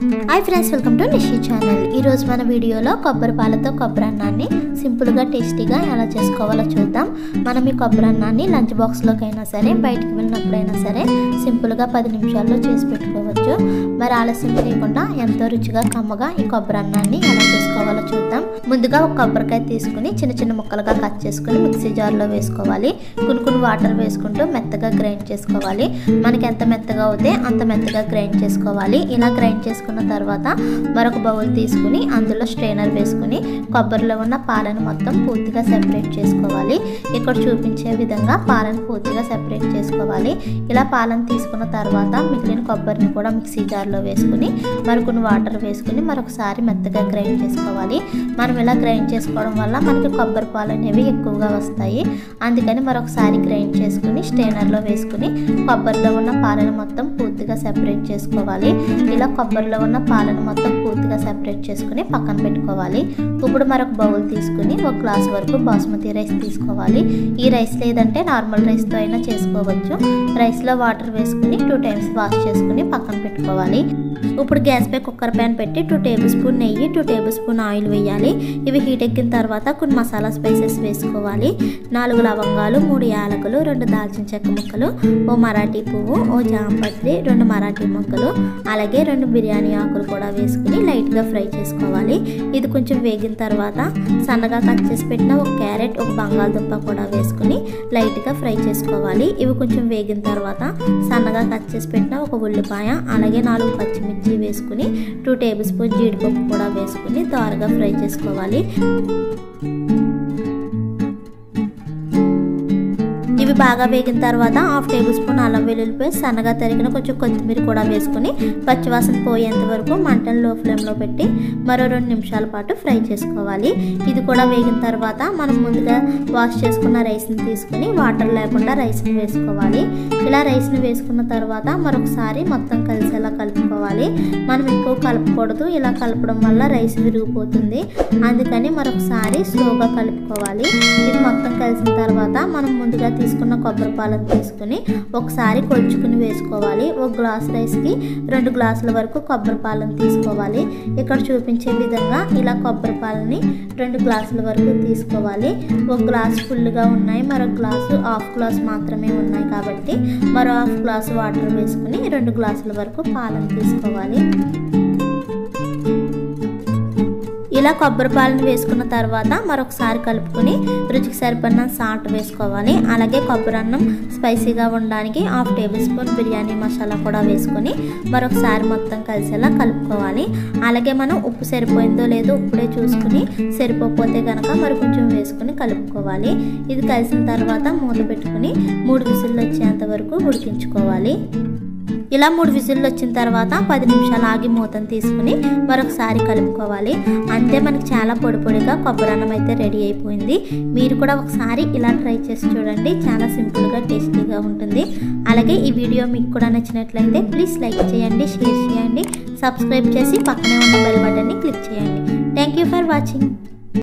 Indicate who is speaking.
Speaker 1: Hi friends welcome to Nishi channel. ఈ రోజు మన వీడియోలో కొబ్బరి పాలతో కొబ్బరి అన్నాన్ని సింపుల్ గా టేస్టీగా ఎలా చేసుకోవాలో చూద్దాం। మనం ఈ కొబ్బరి అన్నాన్ని లంచ్ బాక్స్ లోకైనా సరే బయటికి వెళ్ళినప్పుడైనా సరే సింపుల్ గా 10 నిమిషాల్లో చేసి పెట్టుకోవచ్చు। మరి ఆలస్యం చేయకుండా ఎంతో రుచిగా కమ్మగా ఈ కొబ్బరి అన్నాన్ని ఎలా చేసుకోవాలో చూద్దాం। ముందుగా ఒక కొబ్బరికాయ తీసుకొని చిన్న చిన్న ముక్కలుగా కట్ చేసుకొని మిక్సీ జార్ లో వేసుకోవాలి। కొన్ని వాటర్ వేసుకుంటూ మెత్తగా గ్రైండ్ చేసుకోవాలి। మనకి ఎంత మెత్తగా అవుతే అంత మెత్తగా గ్రైండ్ చేసుకోవాలి। ఇలా గ్రైండ్ చేసుకున్న తర్వాత మరొక బౌల్ తీసుకొని అందులో స్ట్రైనర్ వేసుకొని కొబ్బరిలో ఉన్న పాలను మొత్తం పూర్తిగా సెపరేట్ చేసుకోవాలి। ఇక్కడ చూపించే విధంగా పాలను పూర్తిగా సెపరేట్ చేసుకోవాలి। ఇలా పాలను తీసుకున్న తర్వాత మిగిలిన కొబ్బరిని కూడా మిక్సీ జార్లో వేసుకొని మరికొన్ని వాటర్ వేసుకొని మరొకసారి మెత్తగా గ్రైండ్ చేసుకోవాలి। మనం ఇలా గ్రైండ్ చేసుకోవడం వల్ల మనకి కొబ్బరి పాలు అనేవి ఎక్కువగా వస్తాయి। అందుకని మరొకసారి గ్రైండ్ చేసుకుని స్ట్రైనర్లో వేసుకుని కొబ్బరిలో ఉన్న పాలను మొత్తం పూర్తిగా సెపరేట్ చేసుకోవాలి। ఇలా కొబ్బరిలో ఉన్న పాలను మొత్తం పూర్తిగా సెపరేట్ చేసుకుని పక్కన పెట్టుకోవాలి। ఇప్పుడు మరొక బౌల్ తీసుకుని ఒక గ్లాస్ వరకు బాస్మతి రైస్ తీసుకోవాలి। ఈ రైస్ లేదంటే నార్మల్ రైస్తో అయినా చేసుకోవచ్చు। రైస్లో వాటర్ వేసుకుని 2 టైమ్స్ వాష్ చేసుకుని పక్కన పెట్టుకోవాలి। ఇప్పుడు గ్యాస్ పై కుక్కర్ ప్యాన్ పెట్టి 2 టేబుల్ స్పూన్ నెయ్యి 2 టేబుల్ స్పూన్ ఆయిల్ వేయాలి। ఇవి హీట్ ఎక్కిన తర్వాత కొన్ని మసాలా స్పైసెస్ వేసుకోవాలి। 4 లవంగాలు 3 యాలకులు 2 దాల్చిన చెక్క ముక్కలు ఓ మరాఠీ పువ్వు ఓ జాంపత్రి 2 మరాఠీ మొగ్గలు అలాగే 2 బిర్యానీ ఆకులు కూడా వేసుకుని లైట్గా ఫ్రై చేసుకోవాలి। ఇది కొంచెం వేగిన తర్వాత సన్నగా కట్ చేసి పెట్టిన ఒక క్యారెట్ ఒక బంగాళదుంప కూడా వేసుకుని లైట్గా ఫ్రై చేసుకోవాలి। ఇవి కొంచెం వేగిన తర్వాత సన్నగా కట్ చేసి పెట్టిన ఒక ఉల్లిపాయ అలాగే 4 పచ్చిమిర్చి వేసుకుని 2 టేబుల్ స్పూన్ జీడిపప్పు కూడా వేసుకుని త్వరగా ఫ్రై చేసుకోవాలి। ఇవి బాగా వేగిన తర్వాత 1/2 టేబుల్ స్పూన్ అల్లం వెల్లుల్లి పేస్ట్ సన్నగా తరిగిన కొంచెం కొత్తిమీర కూడా వేసుకుని పచ్చివాసన పోయేంత వరకు మంటను లో ఫ్లేమ్లో పెట్టి మరో 2 నిమిషాల పాటు ఫ్రై చేసుకోవాలి। ఇది కూడా వేగిన తర్వాత మనం ముందుగా వాష్ చేసుకున్న రైస్ని తీసుకుని వాటర్ లేకుండా రైస్ని వేసుకోవాలి। ఇలా రైస్ని వేసుకున్న తర్వాత మరొకసారి మొత్తం కలిసేలా కలుపుకోవాలి। మనం ఎక్కువ కలపకూడదు, ఇలా కలపడం వల్ల రైస్ విరిగిపోతుంది। అందుకని మరొకసారి స్లోగా కలుపుకోవాలి। ఇది మొత్తం కలిసిన తర్వాత మనం ముందుగా తీసుకున్న కొబ్బరి పాలను తీసుకుని ఒకసారి కొలుచుకుని వేసుకోవాలి। ఒక గ్లాస్ రైస్కి 2 గ్లాసుల వరకు కొబ్బరి పాలను తీసుకోవాలి। ఇక్కడ చూపించే విధంగా ఇలా కొబ్బరి పాలని 2 గ్లాసుల వరకు తీసుకోవాలి। ఒక గ్లాస్ ఫుల్గా ఉన్నాయి, మరొక గ్లాసు 1/2 గ్లాస్ మాత్రమే ఉన్నాయి కాబట్టి మరో 1/2 గ్లాసు వాటర్ వేసుకుని 2 గ్లాసుల వరకు పాలను తీసుకోవాలి। ఇలా కొబ్బరి పాలను వేసుకున్న తర్వాత మరొకసారి కలుపుకొని రుచికి సరిపడిన సాల్ట్ వేసుకోవాలి। అలాగే కొబ్బరి అన్నం స్పైసీగా ఉండడానికి 1/2 టేబుల్ స్పూన్ బిర్యానీ మసాలా కూడా వేసుకొని మరొకసారి మొత్తం కలిసేలా కలుపుకోవాలి। అలాగే మనం ఉప్పు సరిపోయిందో లేదో ఇప్పుడే చూసుకుని సరిపోతే కనుక మరి కొంచెం వేసుకుని కలుపుకోవాలి। ఇది కలిసిన తర్వాత మూత పెట్టుకుని 3 విజిల్లు వచ్చేంత వరకు ఉడికించుకోవాలి। ఇలా 3 విజిల్లు వచ్చిన తర్వాత 10 నిమిషాలు ఆగి మూతను తీసుకుని మరొకసారి కలుపుకోవాలి। అంతే మనకి చాలా పొడిగా కొబ్బరి అన్నం అయితే రెడీ అయిపోయింది। మీరు కూడా ఒకసారి ఇలా ట్రై చేసి చూడండి, చాలా సింపుల్గా టేస్టీగా ఉంటుంది। అలాగే ఈ వీడియో మీకు కూడా నచ్చినట్లయితే ప్లీజ్ లైక్ చేయండి, షేర్ చేయండి, సబ్స్క్రైబ్ చేసి పక్కనే ఉన్న బెల్ బటన్ని క్లిక్ చేయండి। Thank you for watching.